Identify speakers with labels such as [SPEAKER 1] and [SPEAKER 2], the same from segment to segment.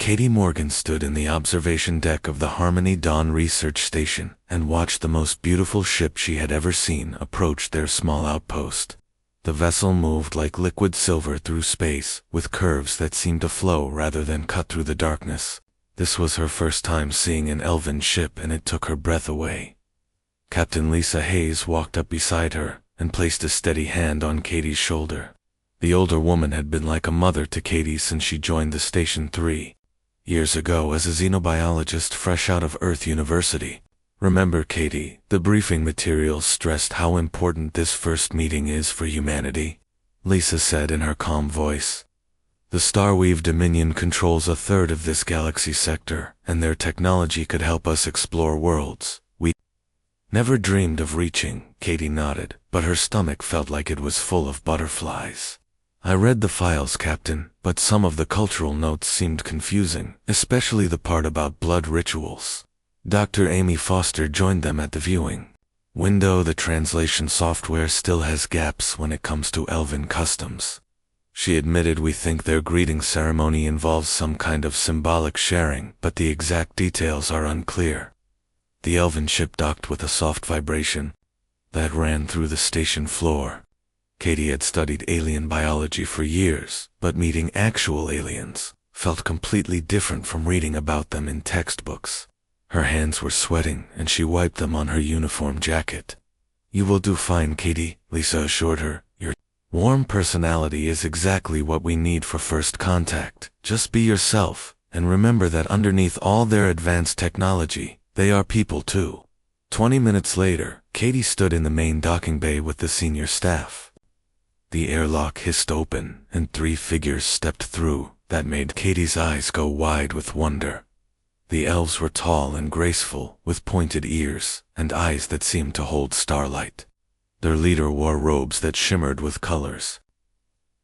[SPEAKER 1] Katie Morgan stood in the observation deck of the Harmony Dawn Research Station and watched the most beautiful ship she had ever seen approach their small outpost. The vessel moved like liquid silver through space, with curves that seemed to flow rather than cut through the darkness. This was her first time seeing an elven ship, and it took her breath away. Captain Lisa Hayes walked up beside her and placed a steady hand on Katie's shoulder. The older woman had been like a mother to Katie since she joined the station 3 years ago as a xenobiologist fresh out of Earth University. Remember, Katie, the briefing materials stressed how important this first meeting is for humanity, Lisa said in her calm voice. The Starweave Dominion controls a third of this galaxy sector, and their technology could help us explore worlds we never dreamed of reaching. Katie nodded, but her stomach felt like it was full of butterflies. I read the files, Captain, but some of the cultural notes seemed confusing, especially the part about blood rituals. Dr. Amy Foster joined them at the viewing window. The translation software still has gaps when it comes to elven customs. She admitted, we think their greeting ceremony involves some kind of symbolic sharing, but the exact details are unclear. The elven ship docked with a soft vibration that ran through the station floor. Katie had studied alien biology for years, but meeting actual aliens felt completely different from reading about them in textbooks. Her hands were sweating, and she wiped them on her uniform jacket. You will do fine, Katie, Lisa assured her. Your warm personality is exactly what we need for first contact. Just be yourself, and remember that underneath all their advanced technology, they are people too. 20 minutes later, Katie stood in the main docking bay with the senior staff. The airlock hissed open, and 3 figures stepped through that made Katie's eyes go wide with wonder. The elves were tall and graceful, with pointed ears and eyes that seemed to hold starlight. Their leader wore robes that shimmered with colors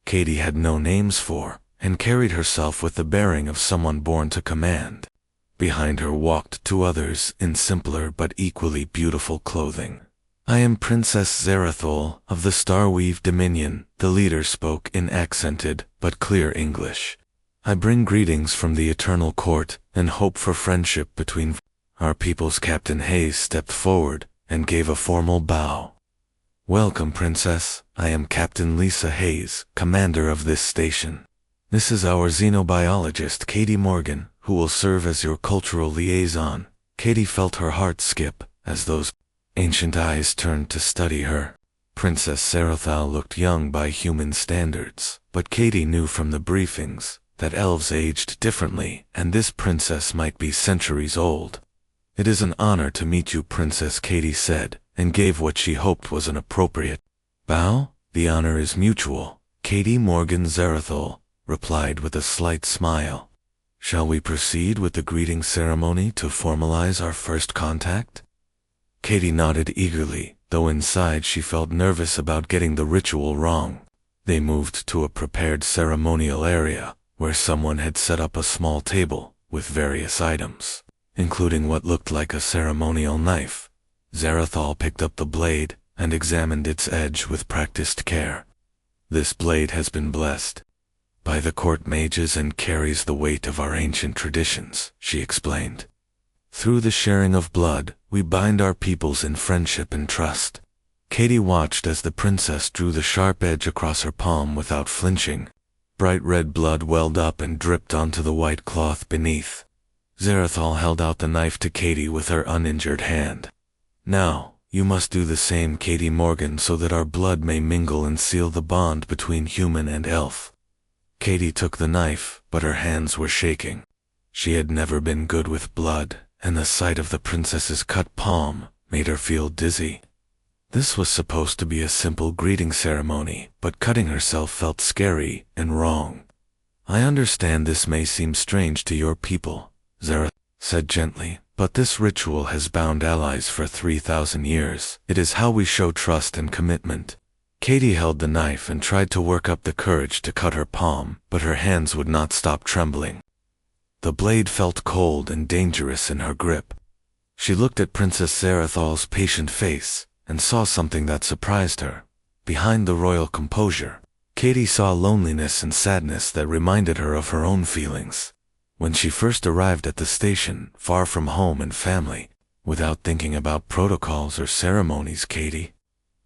[SPEAKER 1] Katie had no names for, and carried herself with the bearing of someone born to command. Behind her walked 2 others in simpler but equally beautiful clothing. I am Princess Zarathol of the Starweave Dominion, the leader spoke in accented but clear English. I bring greetings from the Eternal Court and hope for friendship between our peoples. Captain Hayes stepped forward and gave a formal bow. Welcome, Princess. I am Captain Lisa Hayes, commander of this station. This is our xenobiologist, Katie Morgan, who will serve as your cultural liaison. Katie felt her heart skip as those ancient eyes turned to study her. Princess Zarathol looked young by human standards, but Katie knew from the briefings that elves aged differently, and this princess might be centuries old. It is an honor to meet you, Princess, Katie said, and gave what she hoped was an appropriate bow. The honor is mutual, Katie Morgan Zarathol replied with a slight smile. Shall we proceed with the greeting ceremony to formalize our first contact? Katie nodded eagerly, though inside she felt nervous about getting the ritual wrong. They moved to a prepared ceremonial area, where someone had set up a small table with various items, including what looked like a ceremonial knife. Zarathol picked up the blade and examined its edge with practiced care. This blade has been blessed by the court mages and carries the weight of our ancient traditions, she explained. Through the sharing of blood, we bind our peoples in friendship and trust. Katie watched as the princess drew the sharp edge across her palm without flinching. Bright red blood welled up and dripped onto the white cloth beneath. Zarathol held out the knife to Katie with her uninjured hand. Now, you must do the same, Katie Morgan, so that our blood may mingle and seal the bond between human and elf. Katie took the knife, but her hands were shaking. She had never been good with blood, and the sight of the princess's cut palm made her feel dizzy. This was supposed to be a simple greeting ceremony, but cutting herself felt scary and wrong. I understand this may seem strange to your people, Zara said gently, but this ritual has bound allies for 3,000 years. It is how we show trust and commitment. Katie held the knife and tried to work up the courage to cut her palm, but her hands would not stop trembling. The blade felt cold and dangerous in her grip. She looked at Princess Zarathol's patient face and saw something that surprised her. Behind the royal composure, Katie saw loneliness and sadness that reminded her of her own feelings. When she first arrived at the station, far from home and family, without thinking about protocols or ceremonies, Katie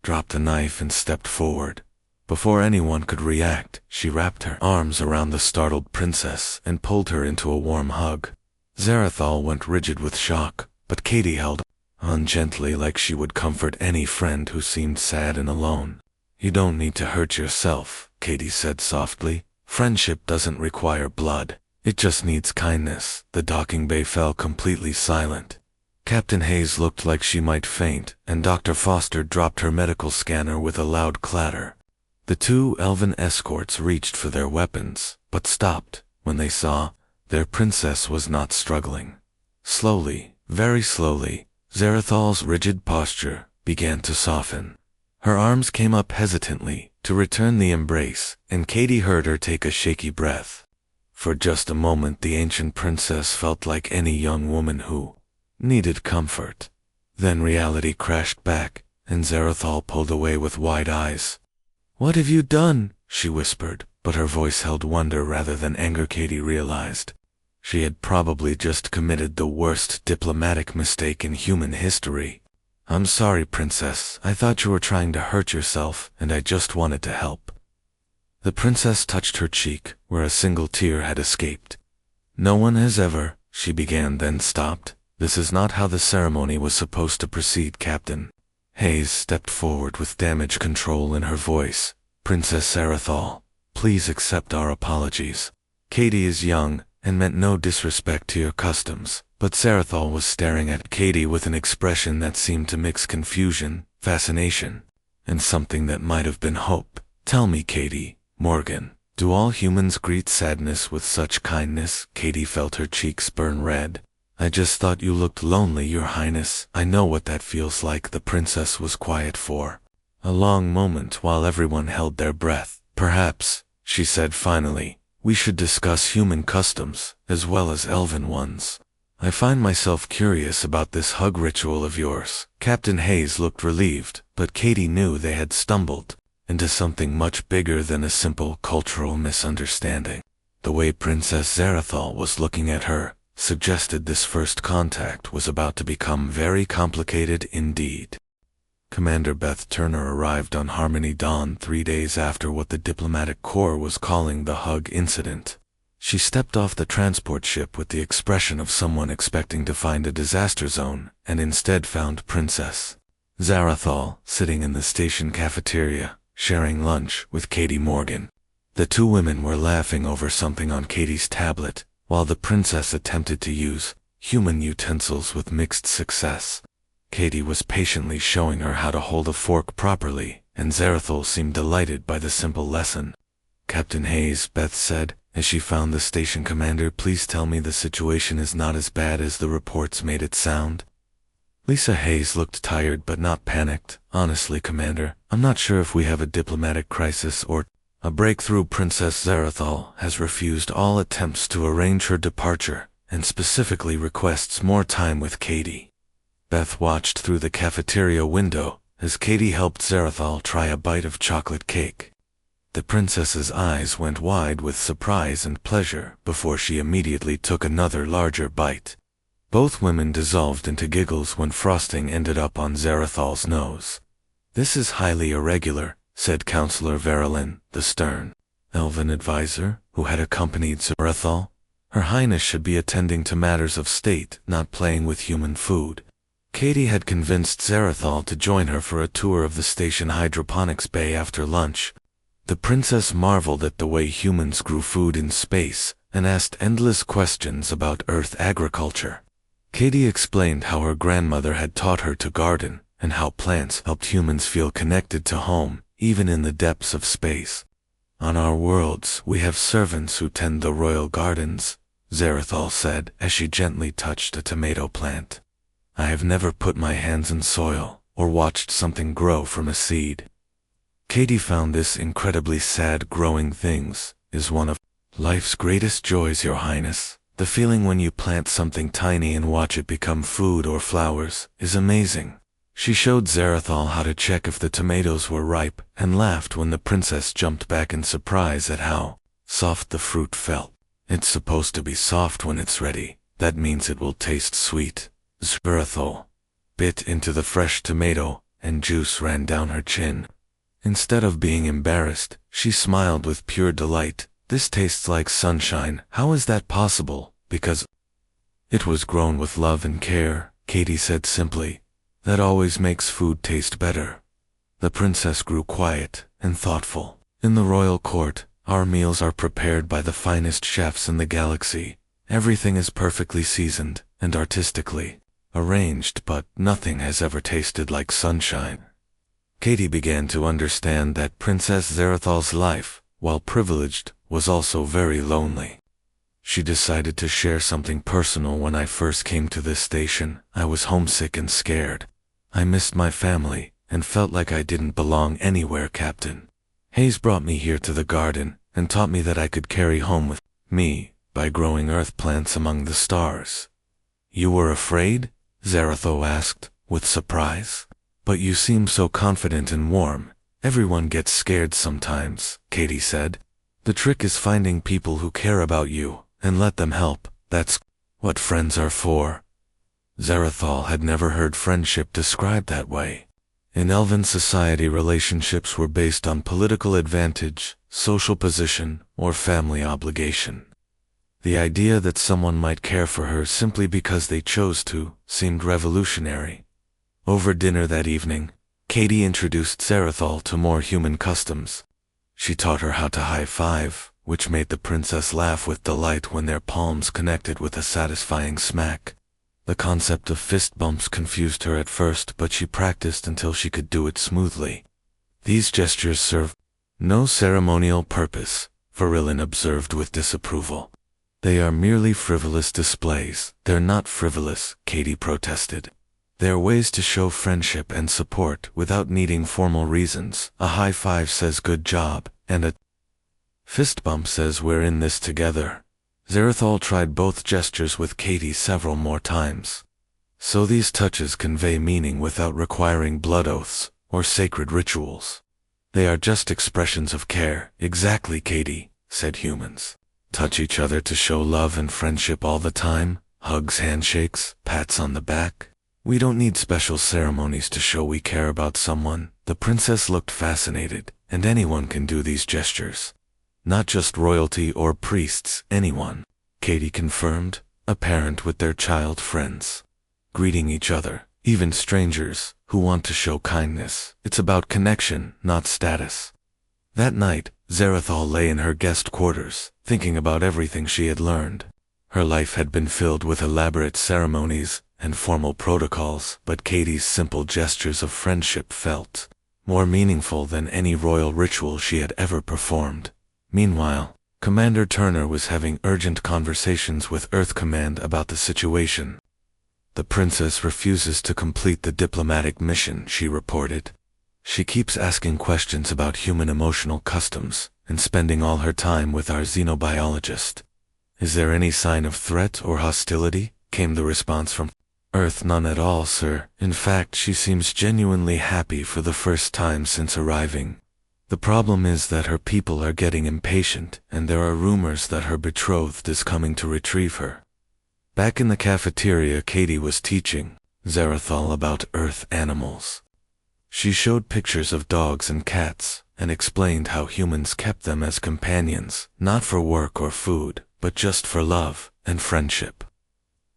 [SPEAKER 1] dropped a knife and stepped forward. Before anyone could react, she wrapped her arms around the startled princess and pulled her into a warm hug. Zarathal went rigid with shock, but Katie held on gently like she would comfort any friend who seemed sad and alone. "You don't need to hurt yourself," Katie said softly. "Friendship doesn't require blood. It just needs kindness." The docking bay fell completely silent. Captain Hayes looked like she might faint, and Dr. Foster dropped her medical scanner with a loud clatter. The two elven escorts reached for their weapons, but stopped when they saw their princess was not struggling. Slowly, very slowly, Zarathal's rigid posture began to soften. Her arms came up hesitantly to return the embrace, and Katie heard her take a shaky breath. For just a moment the ancient princess felt like any young woman who needed comfort. Then reality crashed back, and Zarathal pulled away with wide eyes. "What have you done?" she whispered, but her voice held wonder rather than anger. Katie realized she had probably just committed the worst diplomatic mistake in human history. "I'm sorry, princess. I thought you were trying to hurt yourself, and I just wanted to help." The princess touched her cheek, where a single tear had escaped. "No one has ever," she began, then stopped. "This is not how the ceremony was supposed to proceed, Captain." Hayes stepped forward with damage control in her voice. "Princess Zarathal, please accept our apologies. Katie is young, and meant no disrespect to your customs." But Zarathal was staring at Katie with an expression that seemed to mix confusion, fascination, and something that might have been hope. "Tell me, Katie, Morgan, do all humans greet sadness with such kindness?" Katie felt her cheeks burn red. "I just thought you looked lonely, Your Highness." "I know what that feels like." The princess was quiet for a long moment while everyone held their breath. "Perhaps," she said finally, "we should discuss human customs as well as elven ones. I find myself curious about this hug ritual of yours." Captain Hayes looked relieved, but Katie knew they had stumbled into something much bigger than a simple cultural misunderstanding. The way Princess Zarathal was looking at her suggested this first contact was about to become very complicated indeed. Commander Beth Turner arrived on Harmony Dawn 3 days after what the diplomatic corps was calling the hug incident. She stepped off the transport ship with the expression of someone expecting to find a disaster zone, and instead found Princess Zarathal sitting in the station cafeteria, sharing lunch with Katie Morgan. The two women were laughing over something on Katie's tablet, while the princess attempted to use human utensils with mixed success. Katie was patiently showing her how to hold a fork properly, and Zarathal seemed delighted by the simple lesson. "Captain Hayes," Beth said, as she found the station commander, "please tell me the situation is not as bad as the reports made it sound." Lisa Hayes looked tired but not panicked. "Honestly, Commander, I'm not sure if we have a diplomatic crisis or a breakthrough. Princess Zarathal has refused all attempts to arrange her departure and specifically requests more time with Katie." Beth watched through the cafeteria window as Katie helped Zarathal try a bite of chocolate cake. The princess's eyes went wide with surprise and pleasure before she immediately took another larger bite. Both women dissolved into giggles when frosting ended up on Zarathal's nose. "This is highly irregular," said Counselor Verilyn, the stern elven advisor, who had accompanied Zarathal. "Her Highness should be attending to matters of state, not playing with human food." Katie had convinced Zarathal to join her for a tour of the station hydroponics bay after lunch. The princess marveled at the way humans grew food in space and asked endless questions about Earth agriculture. Katie explained how her grandmother had taught her to garden and how plants helped humans feel connected to home, even in the depths of space. "On our worlds, we have servants who tend the royal gardens," Zarathal said as she gently touched a tomato plant. "I have never put my hands in soil or watched something grow from a seed." Katie found this incredibly sad. "Growing things is one of life's greatest joys, Your Highness. The feeling when you plant something tiny and watch it become food or flowers is amazing." She showed Zarathal how to check if the tomatoes were ripe and laughed when the princess jumped back in surprise at how soft the fruit felt. It's supposed to be soft when it's ready. That means it will taste sweet. Zerathol bit into the fresh tomato, and juice ran down her chin. Instead of being embarrassed, she smiled with pure delight. This tastes like sunshine. How is that possible? Because it was grown with love and care, Katie said simply. That always makes food taste better. The princess grew quiet and thoughtful. In the royal court, our meals are prepared by the finest chefs in the galaxy. Everything is perfectly seasoned and artistically arranged, but nothing has ever tasted like sunshine. Katie began to understand that Princess Zerathal's life, while privileged, was also very lonely. She decided to share something personal. When I first came to this station, I was homesick and scared. I missed my family and felt like I didn't belong anywhere, Captain. Hayes brought me here to the garden and taught me that I could carry home with me by growing earth plants among the stars. You were afraid? Zerathal asked, with surprise. But you seem so confident and warm. Everyone gets scared sometimes, Katie said. The trick is finding people who care about you and let them help. That's what friends are for. Zerathal had never heard friendship described that way. In Elven society, relationships were based on political advantage, social position, or family obligation. The idea that someone might care for her simply because they chose to seemed revolutionary. Over dinner that evening, Katie introduced Zerathal to more human customs. She taught her how to high-five, which made the princess laugh with delight when their palms connected with a satisfying smack. The concept of fist bumps confused her at first, but she practiced until she could do it smoothly. These gestures serve no ceremonial purpose, Virilin observed with disapproval. They are merely frivolous displays. They're not frivolous, Katie protested. They're ways to show friendship and support without needing formal reasons. A high five says good job, and a fist bump says we're in this together. Zerathal tried both gestures with Katie several more times. So these touches convey meaning without requiring blood oaths or sacred rituals. They are just expressions of care. Exactly, Katie, said humans. Touch each other to show love and friendship all the time. Hugs, handshakes, pats on the back. We don't need special ceremonies to show we care about someone. The princess looked fascinated, and anyone can do these gestures. Not just royalty or priests, anyone, Katie confirmed, a parent with their child friends. Greeting each other, even strangers, who want to show kindness. It's about connection, not status. That night, Zerathal lay in her guest quarters, thinking about everything she had learned. Her life had been filled with elaborate ceremonies and formal protocols, but Katie's simple gestures of friendship felt more meaningful than any royal ritual she had ever performed. Meanwhile, Commander Turner was having urgent conversations with Earth Command about the situation. The princess refuses to complete the diplomatic mission, she reported. She keeps asking questions about human emotional customs and spending all her time with our xenobiologist. Is there any sign of threat or hostility? Came the response from Earth. None at all, sir. In fact, she seems genuinely happy for the first time since arriving. The problem is that her people are getting impatient, and there are rumors that her betrothed is coming to retrieve her. Back in the cafeteria, Katie was teaching Zerathal about Earth animals. She showed pictures of dogs and cats, and explained how humans kept them as companions, not for work or food, but just for love and friendship.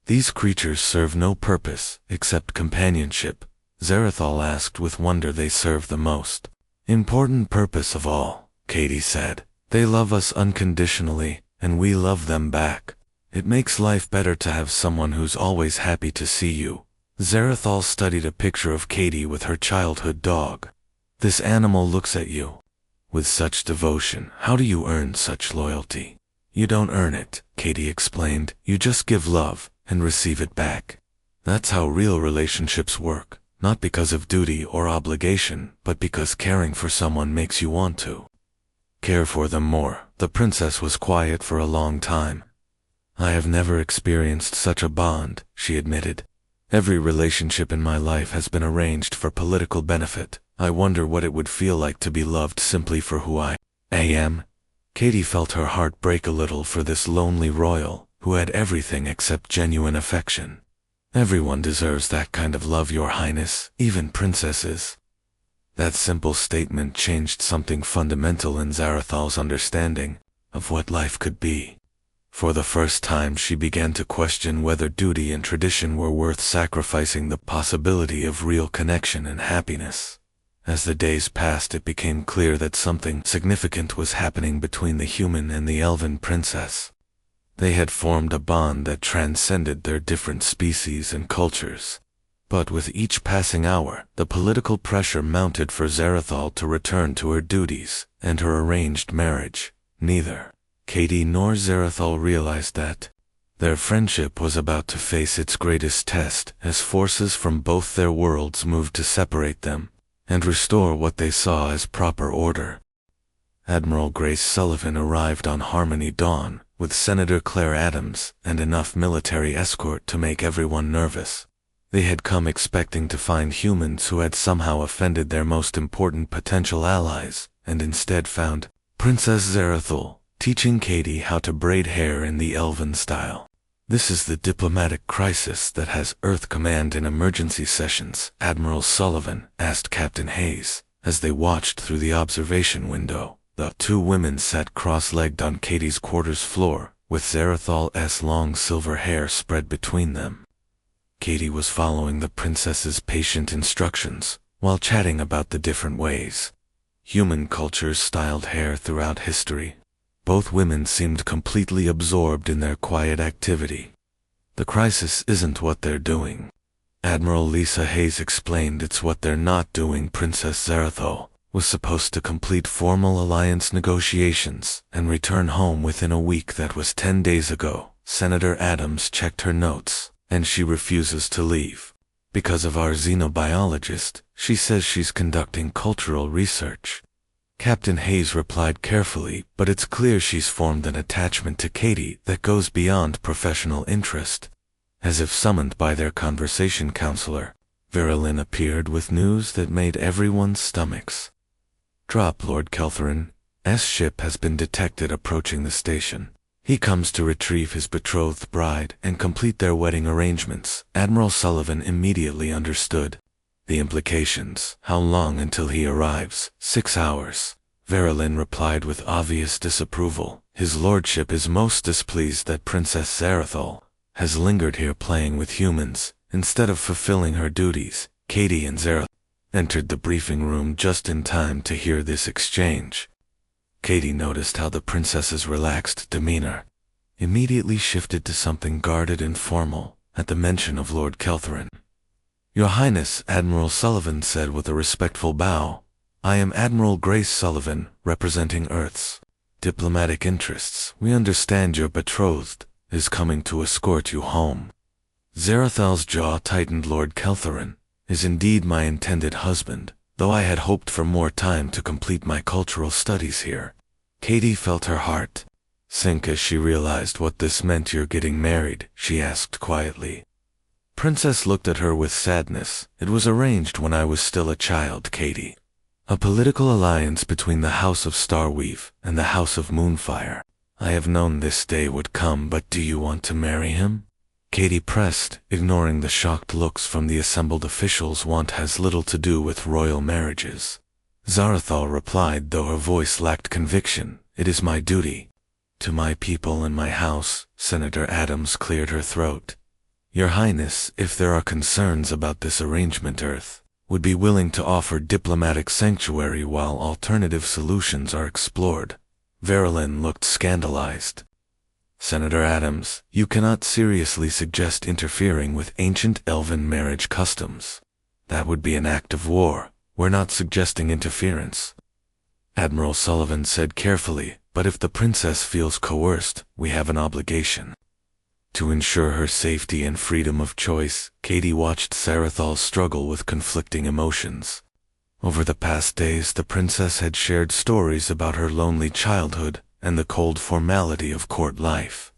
[SPEAKER 1] These creatures serve no purpose except companionship, Zerathal asked with wonder. They serve the most important purpose of all, Katie said. They love us unconditionally, and we love them back. It makes life better to have someone who's always happy to see you. Zerathal studied a picture of Katie with her childhood dog. This animal looks at you with such devotion. How do you earn such loyalty? You don't earn it, Katie explained. You just give love and receive it back. That's how real relationships work, not because of duty or obligation, but because caring for someone makes you want to care for them more. The princess was quiet for a long time. I have never experienced such a bond, she admitted. Every relationship in my life has been arranged for political benefit. I wonder what it would feel like to be loved simply for who I am. Katie felt her heart break a little for this lonely royal, who had everything except genuine affection. Everyone deserves that kind of love, Your Highness, even princesses. That simple statement changed something fundamental in Zarathal's understanding of what life could be. For the first time she began to question whether duty and tradition were worth sacrificing the possibility of real connection and happiness. As the days passed, it became clear that something significant was happening between the human and the elven princess. They had formed a bond that transcended their different species and cultures. But with each passing hour, the political pressure mounted for Zarathal to return to her duties and her arranged marriage. Neither Katie nor Zarathal realized that their friendship was about to face its greatest test as forces from both their worlds moved to separate them and restore what they saw as proper order. Admiral Grace Sullivan arrived on Harmony Dawn with Senator Claire Adams and enough military escort to make everyone nervous. They had come expecting to find humans who had somehow offended their most important potential allies, and instead found Princess Zarathal teaching Katie how to braid hair in the elven style. "This is the diplomatic crisis that has Earth Command in emergency sessions," Admiral Sullivan asked Captain Hayes as they watched through the observation window. The two women sat cross-legged on Katie's quarters floor, with Zarathal's long silver hair spread between them. Katie was following the princess's patient instructions while chatting about the different ways human cultures styled hair throughout history. Both women seemed completely absorbed in their quiet activity. "The crisis isn't what they're doing," Admiral Lisa Hayes explained. "It's what they're not doing." Princess Zarathal was supposed to complete formal alliance negotiations and return home within a week. That was 10 days ago. Senator Adams checked her notes, and she refuses to leave. Because of our xenobiologist, she says she's conducting cultural research. Captain Hayes replied carefully, "But it's clear she's formed an attachment to Katie that goes beyond professional interest." As if summoned by their conversation counselor, Verilyn appeared with news that made everyone's stomachs drop. "Lord Keltheron's ship has been detected approaching the station. He comes to retrieve his betrothed bride and complete their wedding arrangements." Admiral Sullivan immediately understood the implications. "How long until he arrives?" 6 hours. Verilyn replied with obvious disapproval. "His lordship is most displeased that Princess Zarathal has lingered here playing with humans instead of fulfilling her duties." Katie and Zarathal entered the briefing room just in time to hear this exchange. Katie noticed how the princess's relaxed demeanor immediately shifted to something guarded and formal at the mention of Lord Keltheron. "Your Highness," Admiral Sullivan said with a respectful bow, "I am Admiral Grace Sullivan, representing Earth's diplomatic interests. We understand your betrothed is coming to escort you home." Zarathal's jaw tightened. "Lord Keltheron is indeed my intended husband, though I had hoped for more time to complete my cultural studies here." Katie felt her heart sink as she realized what this meant. "You're getting married?" she asked quietly. Princess looked at her with sadness. "It was arranged when I was still a child, Katie. A political alliance between the House of Starweave and the House of Moonfire. I have known this day would come, but do you want to marry him?" Katie pressed, ignoring the shocked looks from the assembled officials. "Want has little to do with royal marriages," Zarathal replied, though her voice lacked conviction. "It is my duty to my people and my house." Senator Adams cleared her throat. "Your Highness, if there are concerns about this arrangement, Earth would be willing to offer diplomatic sanctuary while alternative solutions are explored." Verilyn looked scandalized. "Senator Adams, you cannot seriously suggest interfering with ancient elven marriage customs. That would be an act of war. We're not suggesting interference," Admiral Sullivan said carefully, "but if the princess feels coerced, we have an obligation to ensure her safety and freedom of choice." Katie watched Zarathal struggle with conflicting emotions. Over the past days, the princess had shared stories about her lonely childhood and the cold formality of court life.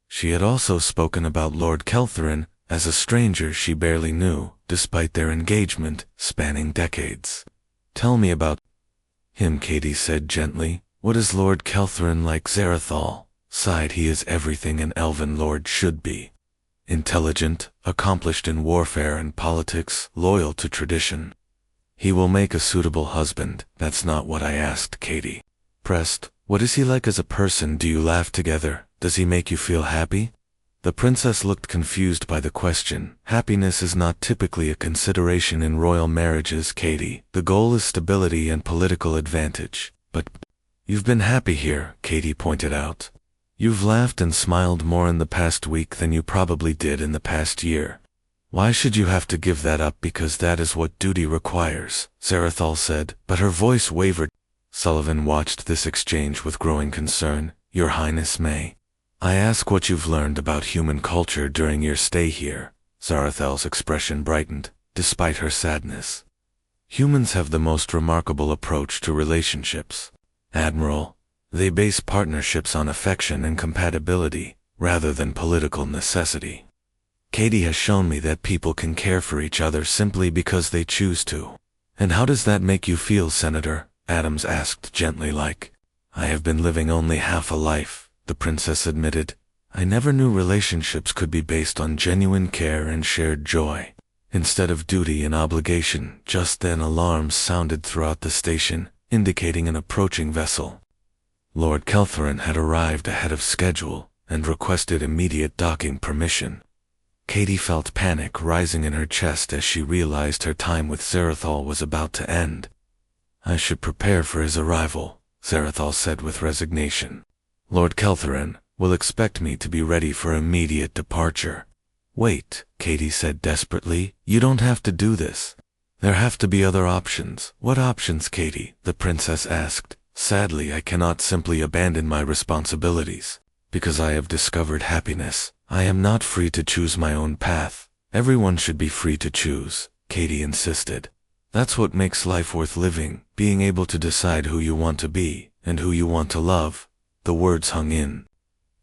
[SPEAKER 1] She had also spoken about Lord Keltheron as a stranger she barely knew, despite their engagement spanning decades. "Tell me about him," Katie said gently. What is Lord Keltherin like? Zarathal sighed. He is everything an elven lord should be. Intelligent, accomplished in warfare and politics, loyal to tradition. He will make a suitable husband. That's not what I asked, Katie. Pressed, what is he like as a person? Do you laugh together? Does he make you feel happy? The princess looked confused by the question. Happiness is not typically a consideration in royal marriages, Katie. The goal is stability and political advantage. But you've been happy here, Katie pointed out. You've laughed and smiled more in the past week than you probably did in the past year. Why should you have to give that up? Because that is what duty requires, Zarathal said, but her voice wavered. Sullivan watched this exchange with growing concern. Your Highness may I ask what you've learned about human culture during your stay here? Zarathal's expression brightened, despite her sadness. Humans have the most remarkable approach to relationships, Admiral. They base partnerships on affection and compatibility, rather than political necessity. Katie has shown me that people can care for each other simply because they choose to. And how does that make you feel, Senator? Adams asked gently. Like, I have been living only half a life, the princess admitted. I never knew relationships could be based on genuine care and shared joy, instead of duty and obligation. Just then alarms sounded throughout the station, indicating an approaching vessel. Lord Keltherin had arrived ahead of schedule and requested immediate docking permission. Katie felt panic rising in her chest as she realized her time with Zarathal was about to end. I should prepare for his arrival, Zarathal said with resignation. Lord Keltherin will expect me to be ready for immediate departure. Wait, Katie said desperately, you don't have to do this. There have to be other options. What options, Katie? The princess asked. Sadly, I cannot simply abandon my responsibilities. Because I have discovered happiness, I am not free to choose my own path. Everyone should be free to choose, Katie insisted. That's what makes life worth living, being able to decide who you want to be, and who you want to love. The words hung in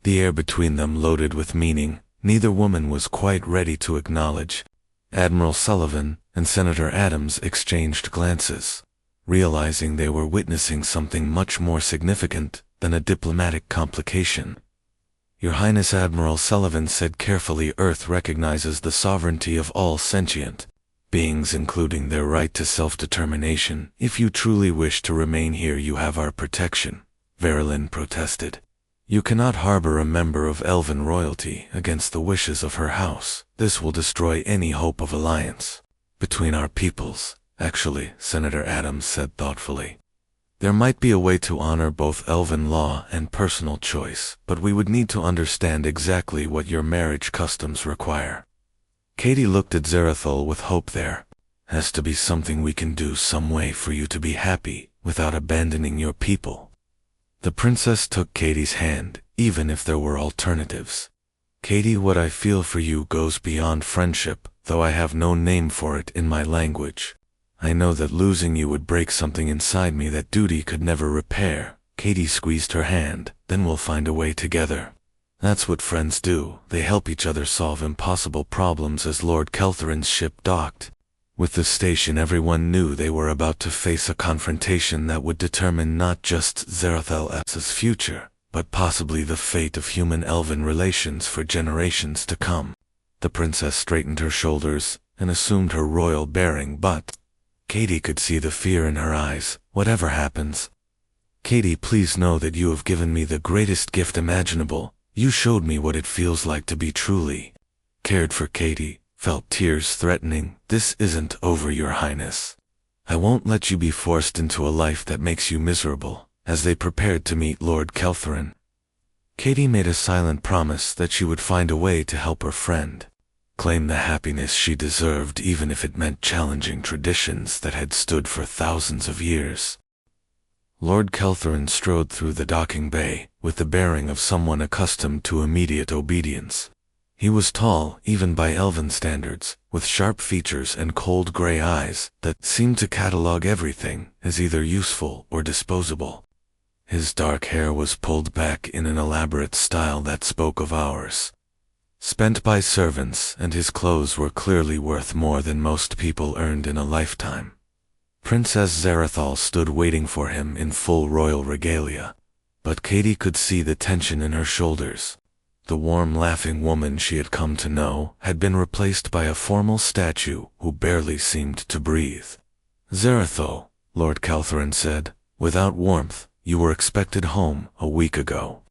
[SPEAKER 1] the air between them, loaded with meaning neither woman was quite ready to acknowledge. Admiral Sullivan and Senator Adams exchanged glances, realizing they were witnessing something much more significant than a diplomatic complication. Your Highness, Admiral Sullivan said carefully, Earth recognizes the sovereignty of all sentient beings, including their right to self-determination. If you truly wish to remain here, you have our protection, Verilyn protested. You cannot harbor a member of elven royalty against the wishes of her house. This will destroy any hope of alliance between our peoples. Actually, Senator Adams said thoughtfully, there might be a way to honor both elven law and personal choice, but we would need to understand exactly what your marriage customs require. Katie looked at Zarathal with hope. There has to be something we can do, some way for you to be happy without abandoning your people. The princess took Katie's hand, even if there were alternatives. Katie, what I feel for you goes beyond friendship, though I have no name for it in my language. I know that losing you would break something inside me that duty could never repair. Katie squeezed her hand. Then we'll find a way together. That's what friends do. They help each other solve impossible problems. As Lord Keltherin's ship docked with the station, everyone knew they were about to face a confrontation that would determine not just Zarathal's future, but possibly the fate of human-elven relations for generations to come. The princess straightened her shoulders and assumed her royal bearing, but Katie could see the fear in her eyes. Whatever happens, Katie, please know that you have given me the greatest gift imaginable. You showed me what it feels like to be truly cared for. Katie felt tears threatening. This isn't over, Your Highness. I won't let you be forced into a life that makes you miserable. As they prepared to meet Lord Keltherin, Katie made a silent promise that she would find a way to help her friend claim the happiness she deserved, even if it meant challenging traditions that had stood for thousands of years. Lord Keltherin strode through the docking bay with the bearing of someone accustomed to immediate obedience. He was tall, even by elven standards, with sharp features and cold gray eyes that seemed to catalog everything as either useful or disposable. His dark hair was pulled back in an elaborate style that spoke of hours spent by servants, and his clothes were clearly worth more than most people earned in a lifetime. Princess Zarathal stood waiting for him in full royal regalia, but Katie could see the tension in her shoulders. The warm, laughing woman she had come to know had been replaced by a formal statue who barely seemed to breathe. "Zarathal," Lord Caltherin said, without warmth, "you were expected home a week ago."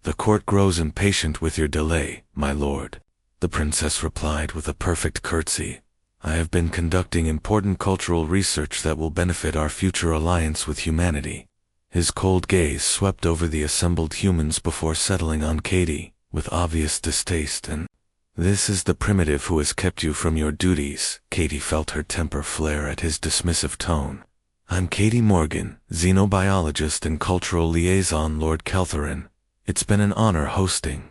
[SPEAKER 1] "The court grows impatient with your delay, my lord," the princess replied with a perfect curtsy. "I have been conducting important cultural research that will benefit our future alliance with humanity." His cold gaze swept over the assembled humans before settling on Katie, with obvious distaste. "And this is the primitive who has kept you from your duties." Katie felt her temper flare at his dismissive tone. "I'm Katie Morgan, xenobiologist and cultural liaison, Lord Caltherin. It's been an honor hosting."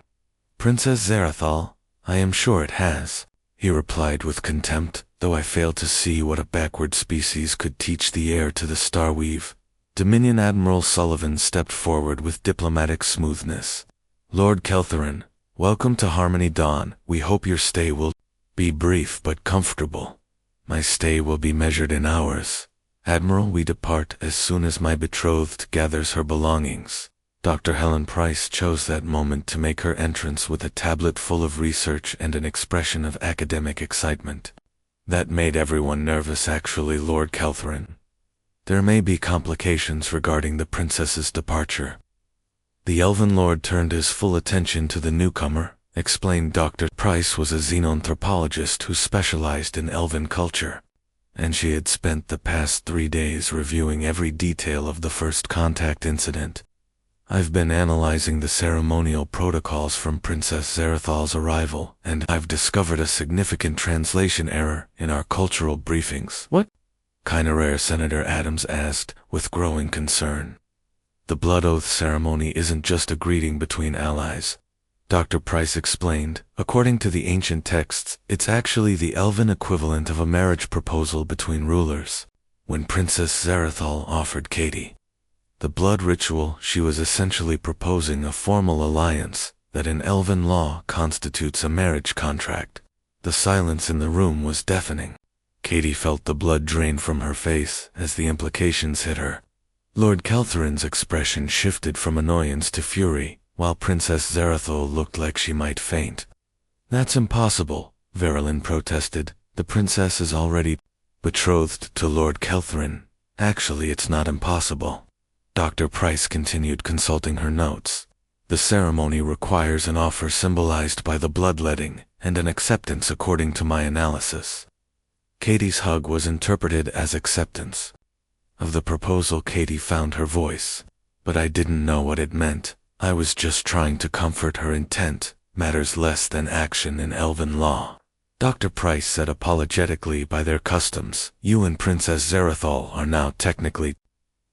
[SPEAKER 1] "Princess Zarathal, I am sure it has," he replied with contempt, "though I fail to see what a backward species could teach the heir to the Starweave." Dominion Admiral Sullivan stepped forward with diplomatic smoothness. "Lord Caltherin, welcome to Harmony Dawn. We hope your stay will be brief but comfortable." "My stay will be measured in hours. Admiral, we depart as soon as my betrothed gathers her belongings." Dr. Helen Price chose that moment to make her entrance with a tablet full of research and an expression of academic excitement. That made everyone nervous actually, Lord Caltherin. "There may be complications regarding the princess's departure." The Elven Lord turned his full attention to the newcomer, explained. Dr. Price was a xenanthropologist who specialized in Elven culture, and she had spent the past 3 days reviewing every detail of the first contact incident. "I've been analyzing the ceremonial protocols from Princess Zarathal's arrival, and I've discovered a significant translation error in our cultural briefings." "What?" Kinda Senator Adams asked, with growing concern. "The blood oath ceremony isn't just a greeting between allies," Dr. Price explained. "According to the ancient texts, it's actually the Elven equivalent of a marriage proposal between rulers. When Princess Zarathal offered Katie the blood ritual, she was essentially proposing a formal alliance that in Elven law constitutes a marriage contract." The silence in the room was deafening. Katie felt the blood drain from her face as the implications hit her. Lord Caltherin's expression shifted from annoyance to fury, while Princess Zarathal looked like she might faint. "That's impossible," Verilyn protested. "The princess is already betrothed to Lord Caltherin. Actually, it's not impossible." Dr. Price continued consulting her notes. "The ceremony requires an offer symbolized by the bloodletting, and an acceptance according to my analysis." Katie's hug was interpreted as acceptance of the proposal. Katie found her voice. "But I didn't know what it meant. I was just trying to comfort her. Intent matters less than action in Elven law." Dr. Price said apologetically, "By their customs, you and Princess Zarathal are now technically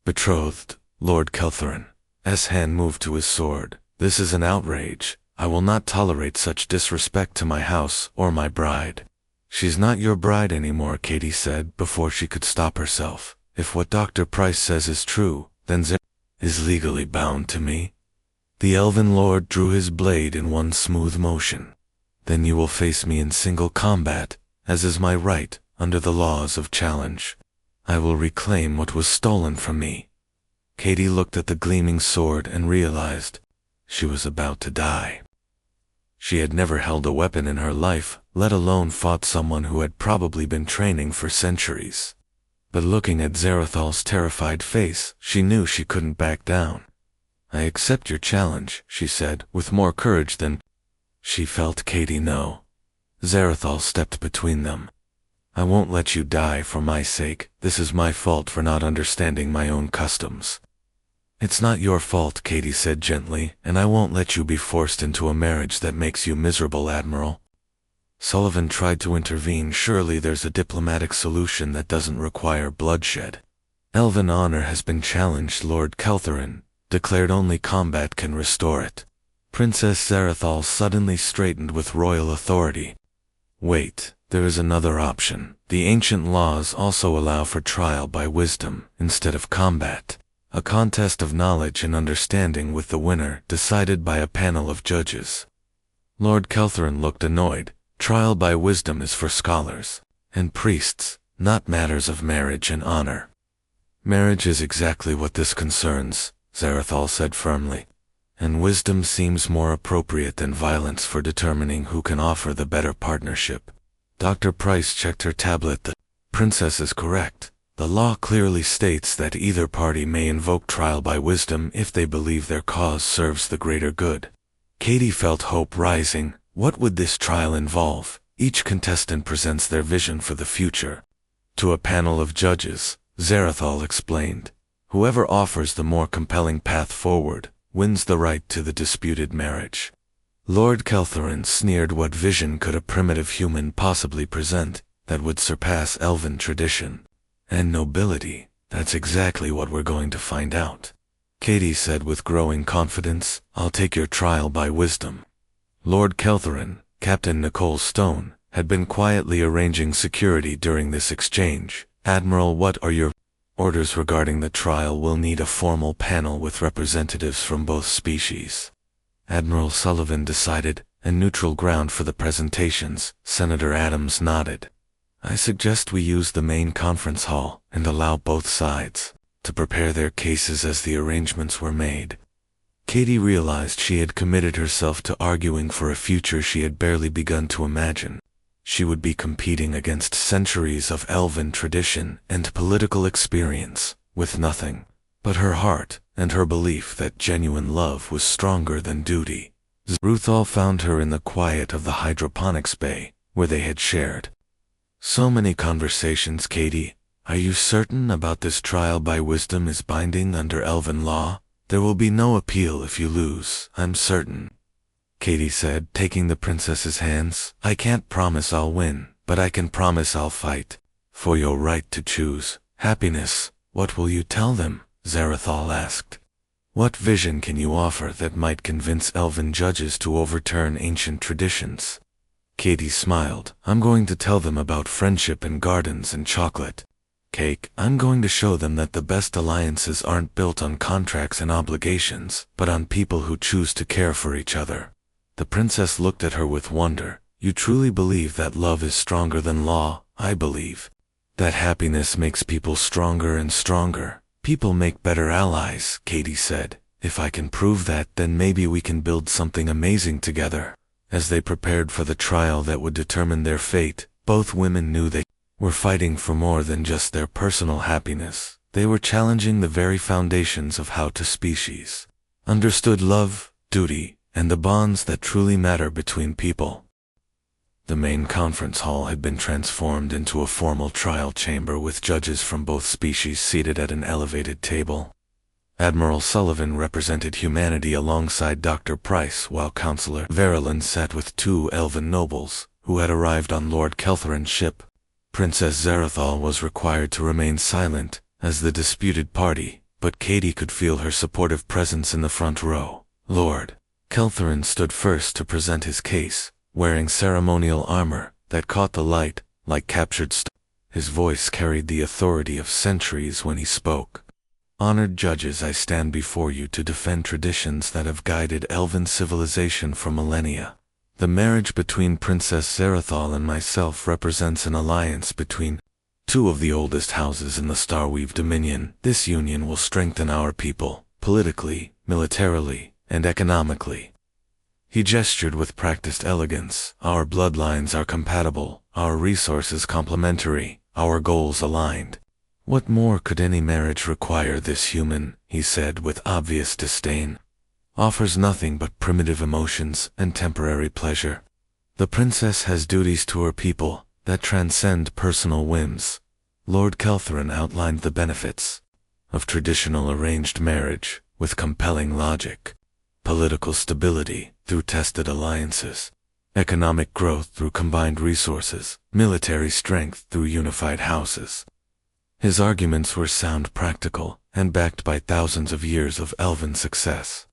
[SPEAKER 1] betrothed." Lord Caltherin's hand moved to his sword. "This is an outrage. I will not tolerate such disrespect to my house or my bride." "She's not your bride anymore," Katie said before she could stop herself. "If what Dr. Price says is true, then Zara is legally bound to me." The Elven Lord drew his blade in one smooth motion. "Then you will face me in single combat, as is my right under the laws of challenge. I will reclaim what was stolen from me." Katie looked at the gleaming sword and realized she was about to die. She had never held a weapon in her life, let alone fought someone who had probably been training for centuries. But looking at Zarathal's terrified face, she knew she couldn't back down. "I accept your challenge," she said, with more courage than she felt Katie know. Zarathal stepped between them. "I won't let you die for my sake. This is my fault for not understanding my own customs." "It's not your fault," Katie said gently, "and I won't let you be forced into a marriage that makes you miserable, Admiral." Sullivan tried to intervene. "Surely there's a diplomatic solution that doesn't require bloodshed." "Elven honor has been challenged," Lord Caltherin declared. "Only combat can restore it." Princess Zarathal suddenly straightened with royal authority. "Wait, there is another option. The ancient laws also allow for trial by wisdom instead of combat. A contest of knowledge and understanding with the winner decided by a panel of judges." Lord Caltherin looked annoyed. "Trial by wisdom is for scholars and priests, not matters of marriage and honor." Marriage is exactly what this concerns, Zarathal said firmly. And wisdom seems more appropriate than violence for determining who can offer the better partnership. Dr. Price checked her tablet. The princess is correct. The law clearly states that either party may invoke trial by wisdom if they believe their cause serves the greater good. Katie felt hope rising. What would this trial involve? Each contestant presents their vision for the future. To a panel of judges, Zarathal explained, whoever offers the more compelling path forward wins the right to the disputed marriage. Lord Keltherin sneered. What vision could a primitive human possibly present that would surpass elven tradition and nobility? That's exactly what we're going to find out. Katie said with growing confidence, I'll take your trial by wisdom. Lord Keltherin, Captain Nicole Stone, had been quietly arranging security during this exchange. Admiral, what are your orders regarding the trial? We'll need a formal panel with representatives from both species. Admiral Sullivan decided, a neutral ground for the presentations. Senator Adams nodded. I suggest we use the main conference hall and allow both sides to prepare their cases as the arrangements were made. Katie realized she had committed herself to arguing for a future she had barely begun to imagine. She would be competing against centuries of elven tradition and political experience, with nothing but her heart and her belief that genuine love was stronger than duty. Ruthal found her in the quiet of the hydroponics bay, where they had shared so many conversations. Katie, are you certain about this trial by wisdom is binding under elven law? There will be no appeal if you lose, I'm certain. Katie said, taking the princess's hands. I can't promise I'll win, but I can promise I'll fight for your right to choose happiness. What will you tell them? Zarathal asked. What vision can you offer that might convince elven judges to overturn ancient traditions? Katie smiled. I'm going to tell them about friendship and gardens and chocolate cake. I'm going to show them that the best alliances aren't built on contracts and obligations, but on people who choose to care for each other. The princess looked at her with wonder. You truly believe that love is stronger than law? I believe that happiness makes people stronger and stronger. People make better allies, Katie said. If I can prove that, then maybe we can build something amazing together. As they prepared for the trial that would determine their fate, both women knew they were fighting for more than just their personal happiness. They were challenging the very foundations of how to species understood love, duty, and the bonds that truly matter between people. The main conference hall had been transformed into a formal trial chamber with judges from both species seated at an elevated table. Admiral Sullivan represented humanity alongside Dr. Price, while Counselor Verilyn sat with two elven nobles, who had arrived on Lord Keltherin's ship. Princess Zarathal was required to remain silent as the disputed party, but Katie could feel her supportive presence in the front row. Lord Keltherin stood first to present his case, wearing ceremonial armor that caught the light like captured stone. His voice carried the authority of centuries when he spoke. Honored judges, I stand before you to defend traditions that have guided elven civilization for millennia. The marriage between Princess Zarathal and myself represents an alliance between two of the oldest houses in the Starweave Dominion. This union will strengthen our people, politically, militarily, and economically. He gestured with practiced elegance. Our bloodlines are compatible, our resources complementary, our goals aligned. What more could any marriage require? This human, he said with obvious disdain, offers nothing but primitive emotions and temporary pleasure. The princess has duties to her people that transcend personal whims. Lord Keltherin outlined the benefits of traditional arranged marriage with compelling logic. Political stability through tested alliances, economic growth through combined resources, military strength through unified houses. His arguments were sound, practical, and backed by thousands of years of elven success.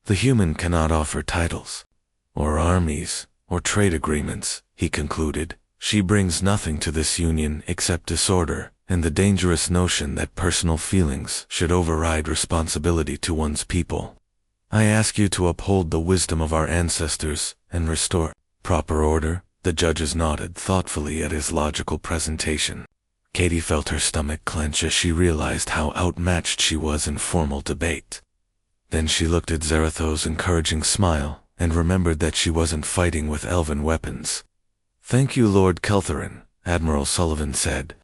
[SPEAKER 1] The human cannot offer titles, or armies, or trade agreements, he concluded. She brings nothing to this union except disorder, and the dangerous notion that personal feelings should override responsibility to one's people. I ask you to uphold the wisdom of our ancestors and restore proper order. The judges nodded thoughtfully at his logical presentation. Katie felt her stomach clench as she realized how outmatched she was in formal debate. Then she looked at Zarathos' encouraging smile, and remembered that she wasn't fighting with elven weapons. "Thank you, Lord Keltherin," Admiral Sullivan said.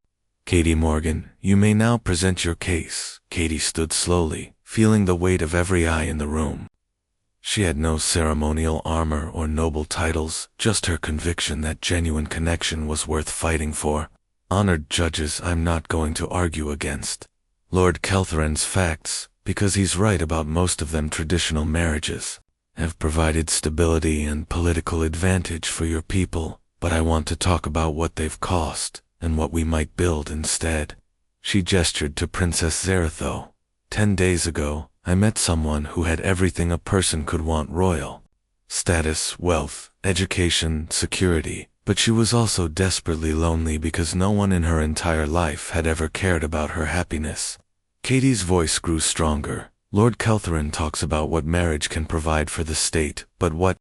[SPEAKER 1] "Katie Morgan, you may now present your case." Katie stood slowly, feeling the weight of every eye in the room. She had no ceremonial armor or noble titles, just her conviction that genuine connection was worth fighting for. "Honored judges, I'm not going to argue against Lord Keltherin's facts, because he's right about most of them. Traditional marriages have provided stability and political advantage for your people, but I want to talk about what they've cost, and what we might build instead." She gestured to Princess Zaratho. 10 days ago, I met someone who had everything a person could want: royal status, wealth, education, security, but she was also desperately lonely because no one in her entire life had ever cared about her happiness. Katie's voice grew stronger. "Lord Keltherin talks about what marriage can provide for the state, but what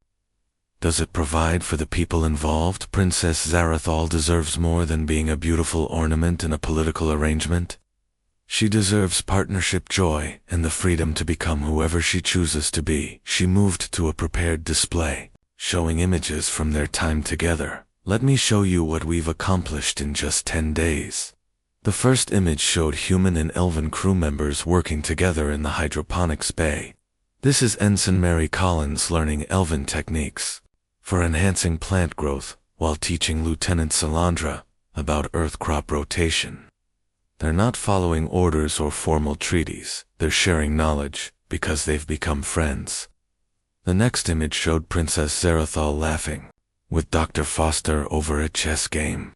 [SPEAKER 1] does it provide for the people involved? Princess Zarathal deserves more than being a beautiful ornament in a political arrangement. She deserves partnership, joy, and the freedom to become whoever she chooses to be." She moved to a prepared display, showing images from their time together. "Let me show you what we've accomplished in just 10 days. The first image showed human and elven crew members working together in the hydroponics bay. This is Ensign Mary Collins learning elven techniques for enhancing plant growth, while teaching Lieutenant Salandra about earth crop rotation. They're not following orders or formal treaties, they're sharing knowledge, because they've become friends." The next image showed Princess Zarathal laughing with Dr. Foster over a chess game.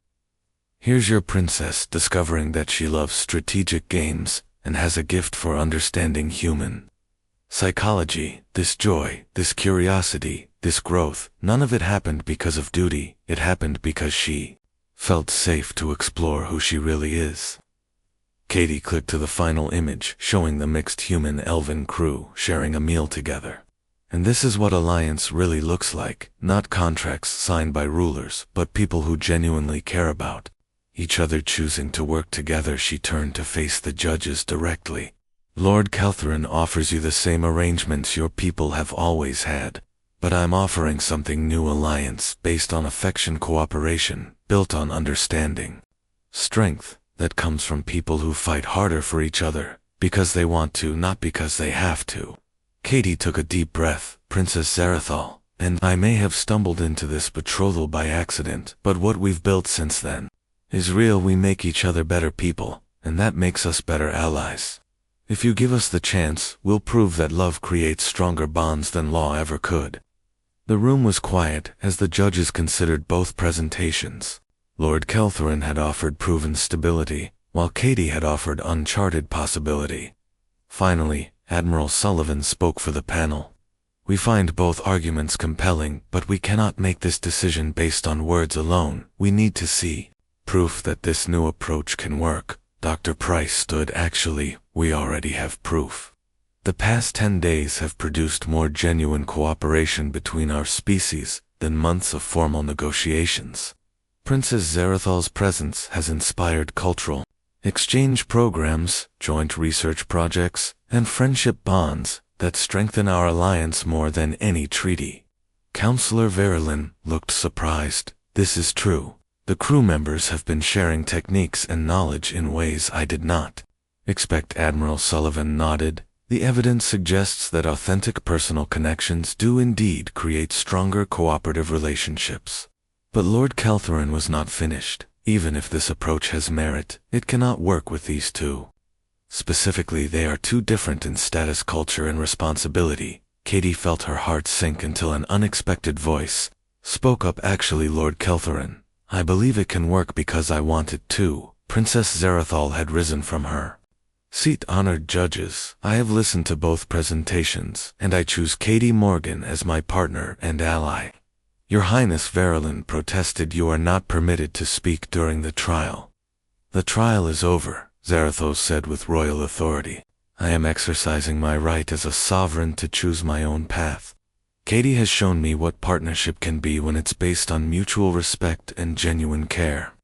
[SPEAKER 1] "Here's your princess discovering that she loves strategic games and has a gift for understanding human psychology. This joy, this curiosity, this growth, none of it happened because of duty, it happened because she felt safe to explore who she really is." Katie clicked to the final image, showing the mixed human-elven crew sharing a meal together. "And this is what alliance really looks like, not contracts signed by rulers, but people who genuinely care about each other choosing to work together." She turned to face the judges directly. "Lord Keltherin offers you the same arrangements your people have always had, but I'm offering something new: alliance based on affection, cooperation, built on understanding, strength that comes from people who fight harder for each other, because they want to, not because they have to." Katie took a deep breath. "Princess Zarathal, and I may have stumbled into this betrothal by accident, but what we've built since then is real. We make each other better people, and that makes us better allies. If you give us the chance, we'll prove that love creates stronger bonds than law ever could." The room was quiet as the judges considered both presentations. Lord Keltherin had offered proven stability, while Katie had offered uncharted possibility. Finally, Admiral Sullivan spoke for the panel. "We find both arguments compelling, but we cannot make this decision based on words alone. We need to see proof that this new approach can work." Dr. Price stood. "Actually, we already have proof. The past 10 days have produced more genuine cooperation between our species than months of formal negotiations. Princess Zarathal's presence has inspired cultural exchange programs, joint research projects, and friendship bonds that strengthen our alliance more than any treaty." Counselor Verilyn looked surprised. "This is true. The crew members have been sharing techniques and knowledge in ways I did not expect." Admiral Sullivan nodded. "The evidence suggests that authentic personal connections do indeed create stronger cooperative relationships." But Lord Keltherin was not finished. "Even if this approach has merit, it cannot work with these two. Specifically, they are too different in status, culture, and responsibility." Katie felt her heart sink until an unexpected voice spoke up. "Actually, Lord Keltherin, I believe it can work because I want it to." Princess Zarathal had risen from her seat. "Honored judges, I have listened to both presentations, and I choose Katie Morgan as my partner and ally." "Your Highness," Verilyn protested, "you are not permitted to speak during the trial." "The trial is over," Zarathos said with royal authority. "I am exercising my right as a sovereign to choose my own path. Katie has shown me what partnership can be when it's based on mutual respect and genuine care.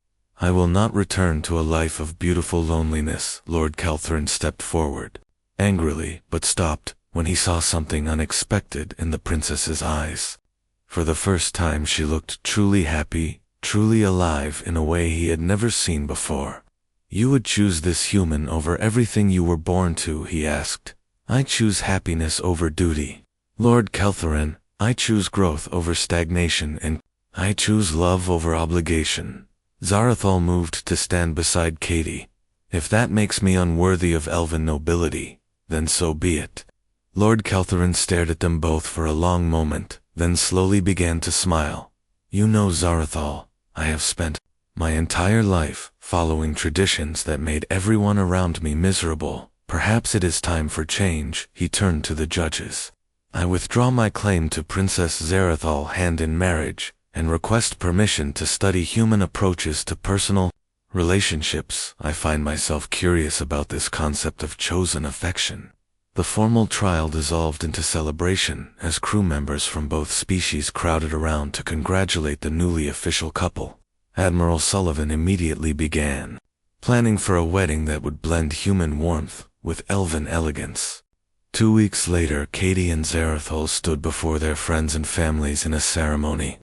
[SPEAKER 1] I will not return to a life of beautiful loneliness. Lord Kelthorne stepped forward, angrily, but stopped when he saw something unexpected in the princess's eyes. For the first time she looked truly happy, truly alive in a way he had never seen before. You would choose this human over everything you were born to, he asked. I choose happiness over duty. Lord Kelthorne, I choose growth over stagnation, and I choose love over obligation. Zarathal moved to stand beside Katie. If that makes me unworthy of elven nobility, then so be it. Lord Kelthorne stared at them both for a long moment, then slowly began to smile. You know, Zarathal, I have spent my entire life following traditions that made everyone around me miserable. Perhaps it is time for change. He turned to the judges. I withdraw my claim to Princess Zarathal hand in marriage, and request permission to study human approaches to personal relationships. I find myself curious about this concept of chosen affection. The formal trial dissolved into celebration as crew members from both species crowded around to congratulate the newly official couple. Admiral Sullivan immediately began planning for a wedding that would blend human warmth with elven elegance. 2 weeks later, Katie and Zarathal stood before their friends and families in a ceremony.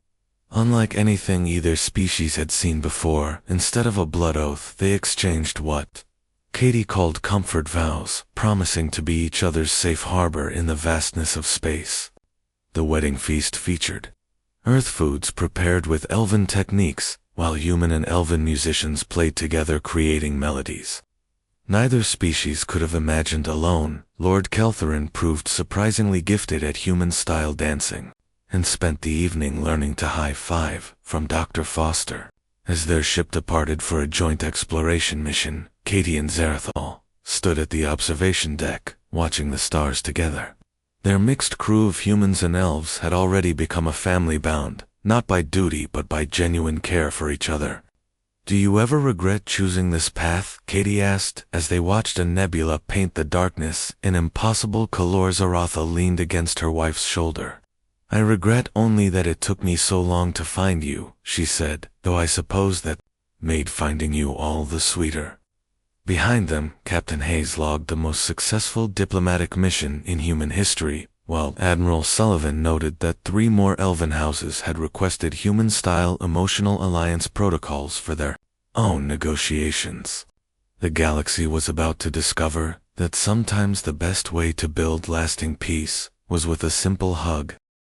[SPEAKER 1] Unlike anything either species had seen before, instead of a blood oath, they exchanged what Katie called comfort vows, promising to be each other's safe harbor in the vastness of space. The wedding feast featured earth foods prepared with elven techniques, while human and elven musicians played together creating melodies neither species could have imagined alone. Lord Kelthorne proved surprisingly gifted at human-style dancing, and spent the evening learning to high-five from Dr. Foster. As their ship departed for a joint exploration mission, Katie and Zarathal stood at the observation deck, watching the stars together. Their mixed crew of humans and elves had already become a family bound, not by duty but by genuine care for each other. Do you ever regret choosing this path? Katie asked, as they watched a nebula paint the darkness. An impossible Kalor Zaratha leaned against her wife's shoulder. I regret only that it took me so long to find you, she said, though I suppose that made finding you all the sweeter. Behind them, Captain Hayes logged the most successful diplomatic mission in human history, while Admiral Sullivan noted that 3 more elven houses had requested human-style emotional alliance protocols for their own negotiations. The galaxy was about to discover that sometimes the best way to build lasting peace was with a simple hug.